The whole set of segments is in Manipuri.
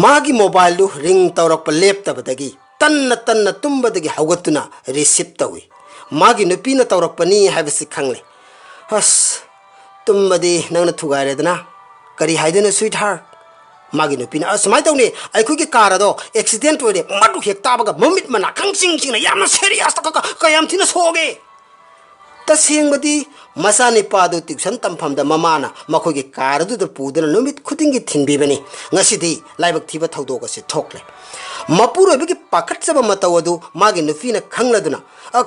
मागी मोबाइल दु रिंग तौरक लेप्तबदगी तन्ना तन्ना तुम्बदगी हौगतुना रिसीव तौई मागी नुपीना तौरकपनी हाइबसि खंगले हस तुम्बदी नंगना थुगाइरेदना करी हाइदेना स्वीट हार्ट मागी नुपीना असमाय तौने आइखुगी कार अदो एक्सीडेंट ओइरे मडु हेक ताबगा ममित मना खंगसिंग सिंगना यामना सीरियस तक कयाम थिना सोगे तसेंगबदी मसा निपादु ट्यूशन तमफमदा ममाना मखोगी कारदुदा पुदना नुमित खुदिंगी थिनबिबनी ngasiदी लाइबक थिबा थौदोगसे थोकले मपुरोबगी पाखटसबा मतवदु मागी नुफीना खंगलदुना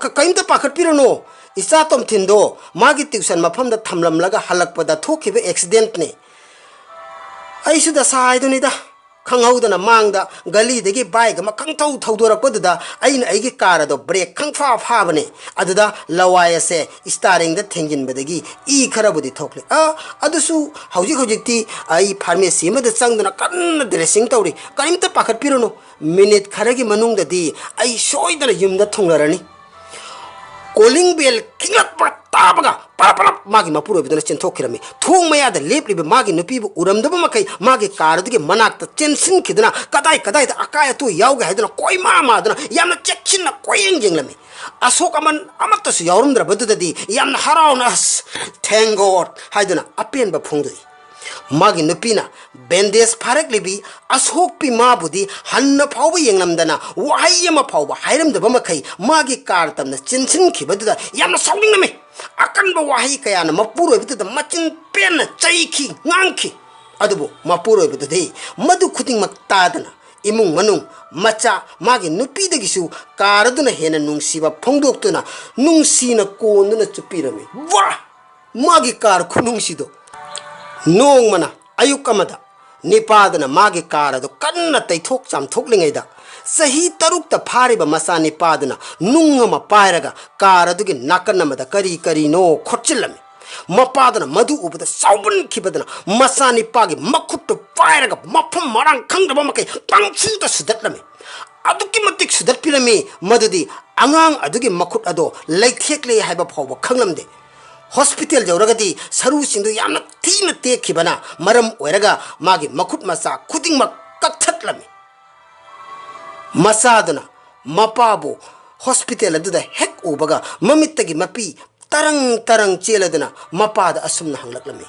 कइमता पाखटपिरनो इसा तम थिंदो मागी ट्यूशन मफमदा थमलमलगा हलकपदा थोखिबे एक्सीडेंट ने आइसुदा साइदुनिदा खंगौदना मांगदा गलीदगी बाइक मा खंगथौ थौदोरकपदुदा आइन आइगी कार अदो ब्रेक खंगफा फाबने अदुदा लवायसे स्टारिंग द थेंजिनबदगी ई खरबुदी थोकले अदुसु हौजिक आई फार्मेसी मद चंगदना कन्न ड्रेसिंग तौरी करिमता पाखत पिरनो मिनिट खरगी मनुंगददी आई सोइदना युमदा थोंगरनी कॉलिंग बेल खिंगत ताबगा पापला मागी मपुरोबिदना चेंथोखिरमी थोंग मयाद लेपलिबे मागी नुपीबु उरमदब मखै मागी कारदगी मनाक्ता चेंसिन खिदना कदाई कदाई द अकाय तो यावगा हैदना कोई मादना यामना चेक्सिन कोयेंग जेंगलमी अशोक अमन अमतसु यावरमद्रबदुददी यामना हरावना थैंक गॉड हैदना अपेनबा फोंगदुई मागी नुपीना बेंडेज फारकलिबी अशोक पी माबुदी हन्न फावबा येंगलमदना वाहै अमा फावबा हाइरमदब मखै मागी कार तमना चिनसिन खिबदुदा यामना साउनिंगनमे अकनबा वाहै कयाना मपुरोबिदुदा मचिन पेन चैखी nganखी अदुबो मपुरोबिदुदे मदु खुदिंगमक तादना इमुंग मनुंग मचा मागी नुपीदगिसु कारदुना हेना नुंगसीबा फोंगदोक्तुना नुंगसीना कोंदुना चुपिरमे वाह मागी कार खुनुंगसीदो नोंग मना अयुक अमदा निपादना मागी कार अदो कन्ना तैथोक चामथोकलिंगैदा सही तरुक फारिबा मसा निपादना नुंग अमा पायरगा कार अदुगी नाकन अमदा करी करी नो खोचिल्लमी मपादना मधु उबदा साउबन खिबदना मसा निपागी मखुट्टु पायरगा मफम मरांग खंगदबा मकै पंगसुदा सुदतलमी अदुकी मतिक सुदतपिरमी मदुदी अंगांग अदुगी मखुट अदो लैथेकले हाइबा फावबा खंगलमदे हॉस्पिटल जौरगदी सरू सिंधु यामना थीना तेखिबना मरम ओइरगा मागी मखुट मसा खुदिंगमक कथटलमी मसादना मपाबो हॉस्पिटल अदुदा हेक उबगा ममित्तगी मपी तरंग तरंग चेलदना मपादा असुमना हंगलकलमी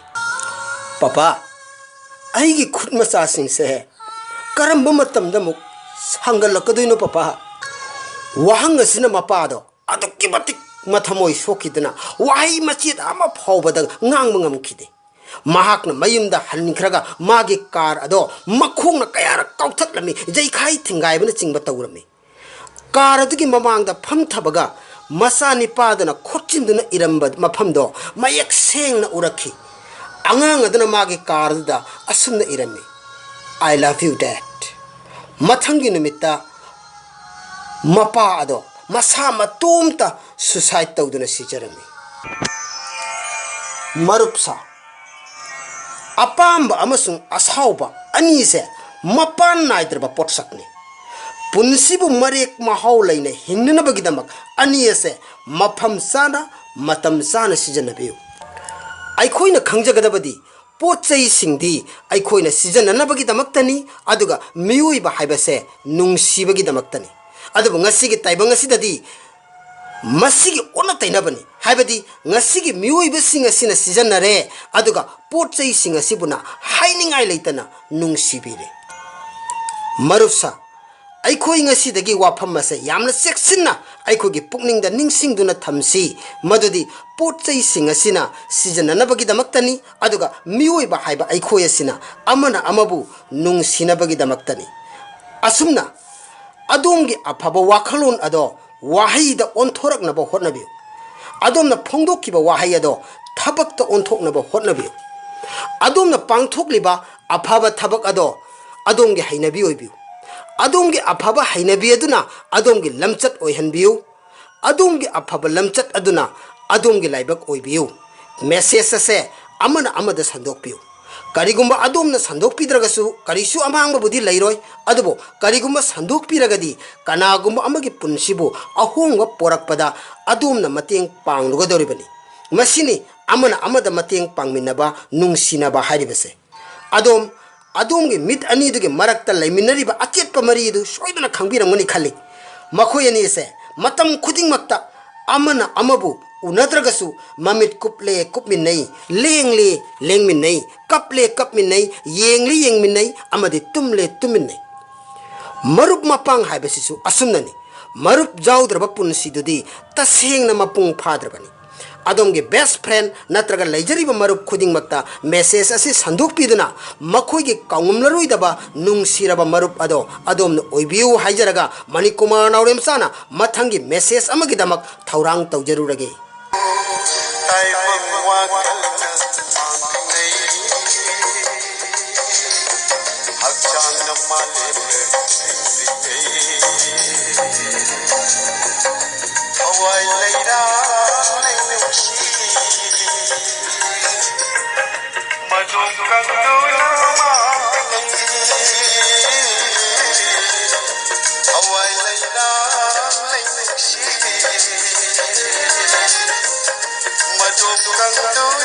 पापा आइगी खुद मसा सिंसे करंब मतमदा मुक हंगलकदुइनो पापा वहंगसिना मपादो अदुकी मतिक मथमोई सोखिदना वाही मचिद अमा फावबदा ngang महाकना मयुमदा हन्निखरगा मागी कार अदो मखोंगना कयार काउथटलमी जैखाई थिंगाइबना चिंगबा तौरमी कार अदुगी ममांगदा फमथबगा मसा निपादना खोचिंदुना इरंबा मफमदो मयक सेंगना उरखी अंगांग अदना मागी कार दा असुमना इरमी I love you dad मथंगी नुमित्ता Mopa अदो मसा मतोमता सुसाइड तौदुना सिजरमी मरुपसा अपांब अमसुंग असाउबा अनीसे मपान नाइद्रबा पोटसकनी पुनसिबु मरेक महाउ लैने हिंगनबगिदमक अनीसे मफम साना मतम साना सिजनबियु आइखोइना खंजगदबदी पोचै सिंगदी आइखोइना सिजननबगिदमक्तनी अदुगा मियुइबा हाइबसे नुंगसिबगिदमक्तनी अदुबु ngasiगी taibang asidadi masigi ona tainabani haibadi ngasigi miyoiba singa sina sijanare aduga potchai singa sibuna hainingai leitana nungsibire marufsa aikhoi ngasidagi wafam mase yamna seksinna aikhogi pukningda ningsingduna thamsi madudi potchai singa sina sijananabagi damaktani aduga miyoiba haiba aikhoi asina amana amabu nungsinabagi damaktani asumna अदोमगी अफाबा वाखलोन अदो वाहैदा ओंथोरकनबा होटनबियो अदोमना फोंदोकिबा वाहै अदो थबकता ओंथोकनबा होटनबियो अदोमना पांगथोकलिबा अफाबा थबक अदो अदोमगी हैनबी ओइबियो अदोमगी अफाबा हैनबी अदुना अदोमगी लमचत ओइहनबियो अदोमगी अफाबा लमचत अदुना अदोमगी लाइबक ओइबियो मेसेज असे अमना अमदा संदोकपियो करिगुम्बा अदोमना संदोकपिद्रगसु करिसु अमांगबुदी लैरोय अदुबो करिगुम्बा संदोकपिरगदी कनागुम्बा अमगी पुनसिबु अहोंगबा पोरकपदा अदोमना मतेंग पांगलुगदोरिबनी मसिनी अमना अमदा मतेंग पांगमिनबा नुंगसिनबा हारिबसे अदोम ꯑꯗꯣꯝꯒꯤ ꯃꯤꯠ ꯑꯅꯤꯗꯨꯒꯤ ꯃꯔꯛꯇ ꯂꯩꯃꯤꯟꯅꯔꯤꯕ ꯑꯆꯦꯠꯄ ꯃꯔꯤꯗꯨ ꯁꯣꯏꯗꯅ ꯈꯪꯕꯤꯔꯝꯒꯅꯤ ꯈꯜꯂꯤ ꯃꯈꯣꯏ ꯑꯅꯤꯁꯦ ꯃꯇꯝ ꯈꯨꯗꯤꯡꯃꯛꯇ ꯑꯃꯅ ꯑꯃꯕꯨ ꯎꯅꯗ꯭ꯔꯒꯁꯨ ꯃꯃꯤꯠ ꯀꯨꯞꯂꯦ ꯀꯨꯞꯃꯤꯟꯅꯩ ꯂꯦꯡꯂꯦ ꯂꯦꯡꯃꯤꯟꯅꯩ ꯀꯞꯂꯦ ꯀꯞꯃꯤꯟꯅꯩ ꯌꯦꯡꯂꯦ ꯌꯦꯡꯃꯤꯟꯅꯩ ꯑꯃꯗꯤ ꯇꯨꯝꯂꯦ ꯇꯨꯝꯃꯤꯟꯅꯩ ꯃꯔꯨꯞ ꯃꯄꯥꯡ ꯍꯥꯏꯕꯁꯤꯁꯨ ꯑꯁꯨꯝꯅꯅꯤ ꯃꯔꯨꯞ ꯌꯥꯎꯗ꯭ꯔꯕ ꯄꯨꯟꯁꯤꯗꯨꯗꯤ ꯇꯁꯦꯡꯅ ꯃꯄꯨꯡ ꯐꯥꯗ꯭ꯔꯕꯅꯤ ꯑꯗꯣꯝꯒꯤ ꯕꯦꯁ ꯐ꯭ꯔꯦꯟ ꯅꯠꯇ꯭ꯔꯒ ꯂꯩꯖꯔꯤꯕ ꯃꯔꯨꯞ ꯈꯨꯗꯤꯡꯃꯛꯇ ꯃꯦꯁꯦꯖ ꯑꯁꯤ ꯁꯟꯗꯣꯛꯄꯤꯗꯨꯅ ꯃꯈꯣꯏꯒꯤ ꯀꯥꯎꯉꯝꯂꯔꯣꯏꯗꯕ ꯅꯨꯡꯁꯤꯔꯕ ꯃꯔꯨꯞ ꯑꯗꯣ ꯑꯗꯣꯝꯅ ꯑꯣꯏꯕꯤꯌꯨ ꯍꯥꯏꯖꯔꯒ ꯃꯅꯤꯀꯨꯃꯥꯔ ꯅꯥꯎꯔꯦꯝꯆꯥꯅ ꯃꯊꯪꯒꯤ ꯃꯦꯁꯦꯖ ꯑꯃꯒꯤꯗꯃꯛ ꯊꯧꯔꯥꯡ ꯇꯧꯖꯔꯨꯔꯒꯦ Madung